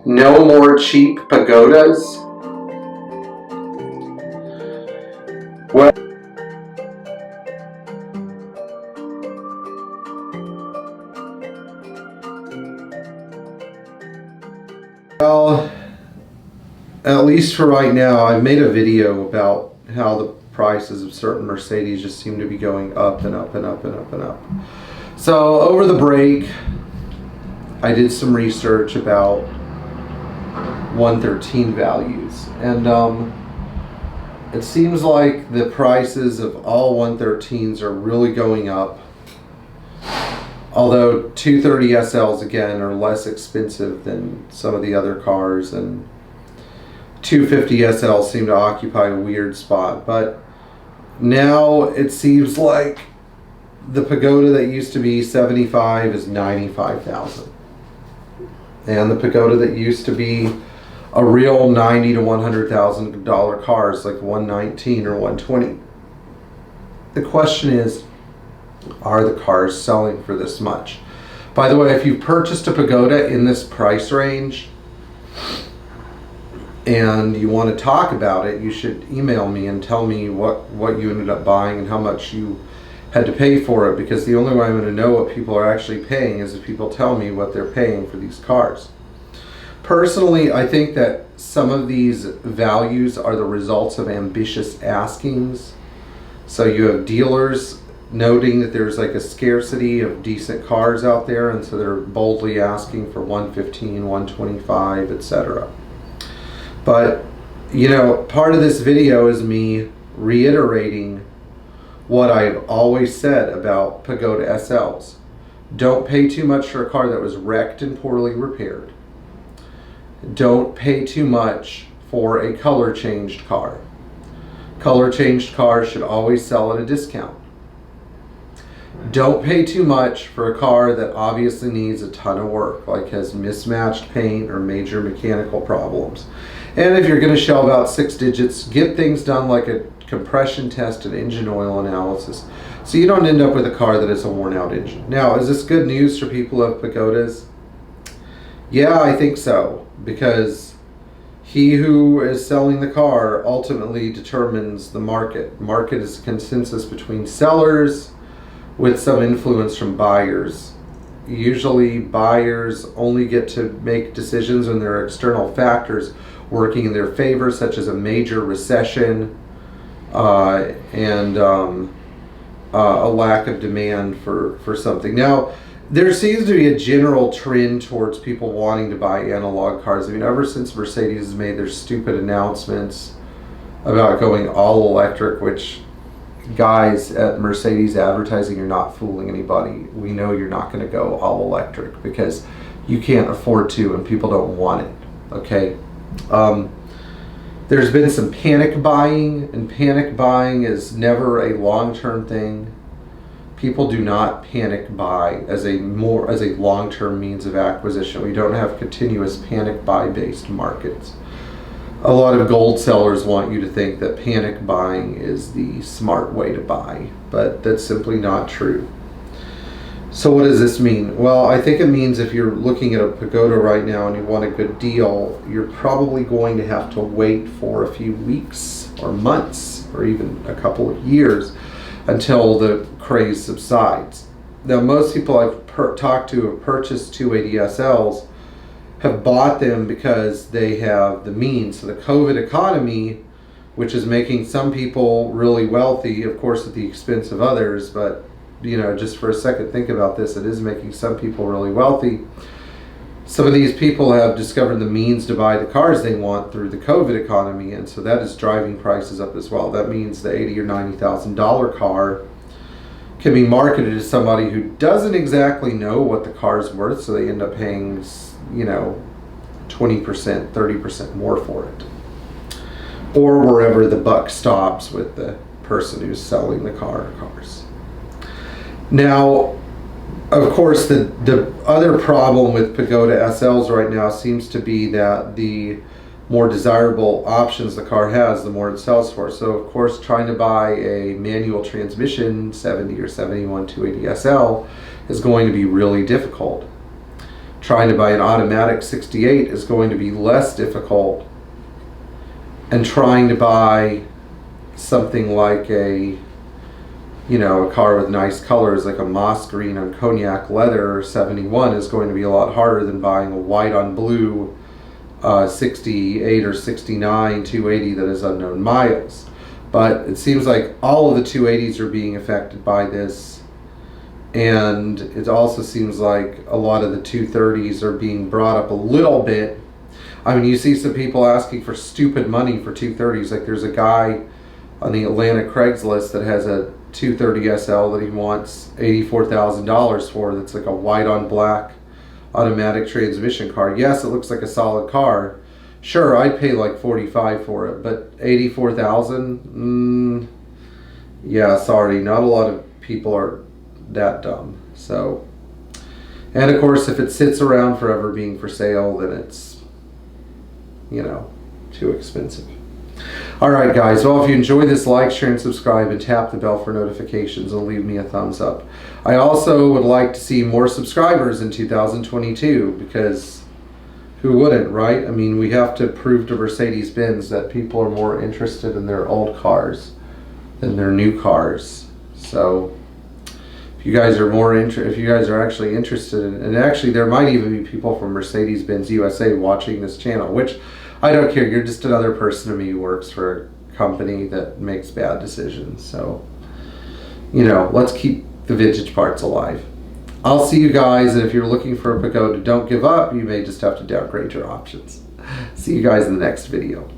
No more cheap pagodas? Well, at least for right now, I've made a video about how the prices of certain Mercedes just seem to be going up and up and up and up and up. So over the break, I did some research about 113 values, and it seems like the prices of all 113s are really going up. Although 230 SLs again are less expensive than some of the other cars, and 250 SLs seem to occupy a weird spot. But now it seems like the Pagoda that used to be 75 is 95,000, and the Pagoda that used to be a real $90,000 to $100,000 cars like 119 or 120. The question is, are the cars selling for this much? By the way, if you purchased a Pagoda in this price range and you want to talk about it, you should email me and tell me what you ended up buying and how much you had to pay for it, because the only way I'm going to know what people are actually paying is if people tell me what they're paying for these cars. Personally, I think that some of these values are the results of ambitious askings. So you have dealers noting that there's like a scarcity of decent cars out there, and so they're boldly asking for 115, 125, etc. But, you know, part of this video is me reiterating what I've always said about Pagoda SLs. Don't pay too much for a car that was wrecked and poorly repaired. Don't pay too much for a color changed car. Color changed cars should always sell at a discount. Don't pay too much for a car that obviously needs a ton of work, like has mismatched paint or major mechanical problems. And if you're going to shell out 6 digits, get things done like a compression test and engine oil analysis, so you don't end up with a car that has a worn out engine. Now, is this good news for people who have Pagodas? Yeah, I think so, because he who is selling the car ultimately determines the market. Market is a consensus between sellers with some influence from buyers. Usually buyers only get to make decisions when there are external factors working in their favor, such as a major recession and a lack of demand for something. Now, there seems to be a general trend towards people wanting to buy analog cars. I mean, ever since Mercedes has made their stupid announcements about going all electric, which, guys at Mercedes advertising, you're not fooling anybody. We know you're not going to go all electric because you can't afford to and people don't want it, okay? There's been some panic buying, and panic buying is never a long-term thing. People do not panic buy as a long-term means of acquisition. We don't have continuous panic buy based markets. A lot of gold sellers want you to think that panic buying is the smart way to buy, but that's simply not true. So what does this mean? Well, I think it means if you're looking at a Pagoda right now and you want a good deal, you're probably going to have to wait for a few weeks or months or even a couple of years until the craze subsides. Now, most people I've talked to who have purchased 280 SLs have bought them because they have the means. So the COVID economy, which is making some people really wealthy, of course at the expense of others, but you know, just for a second think about this, it is making some people really wealthy. Some of these people have discovered the means to buy the cars they want through the COVID economy, and so that is driving prices up as well. That means the $80,000 or $90,000 car can be marketed to somebody who doesn't exactly know what the car's worth, so they end up paying, you know, 20%, 30% more for it. Or wherever the buck stops with the person who's selling the cars. Now, of course, the other problem with Pagoda SLs right now seems to be that the more desirable options the car has, the more it sells for. So, of course, trying to buy a manual transmission 70 or 71 280 SL is going to be really difficult. trying to buy an automatic 68 is going to be less difficult, and trying to buy something like a car with nice colors like a moss green on cognac leather 71 is going to be a lot harder than buying a white on blue 68 or 69 280 that is unknown miles. But it seems like all of the 280s are being affected by this, and it also seems like a lot of the 230s are being brought up a little bit. I mean, you see some people asking for stupid money for 230s. Like there's a guy on the Atlanta Craigslist that has a 230 SL that he wants $84,000 for. That's like a white on black automatic transmission car. Yes, it looks like a solid car. Sure, I'd pay like $45,000 for it, but $84,000? Yeah, sorry, not a lot of people are that dumb. So, and of course, if it sits around forever being for sale, then it's too expensive. Alright guys, well, if you enjoy this, like, share, and subscribe, and tap the bell for notifications, and leave me a thumbs up. I also would like to see more subscribers in 2022, because who wouldn't, right? I mean, we have to prove to Mercedes Benz that people are more interested in their old cars than their new cars. So if you guys are if you guys are actually interested in, and actually there might even be people from Mercedes Benz USA watching this channel, which I don't care. You're just another person to me who works for a company that makes bad decisions. So, let's keep the vintage parts alive. I'll see you guys, and if you're looking for a pagoda, don't give up. You may just have to downgrade your options. See you guys in the next video.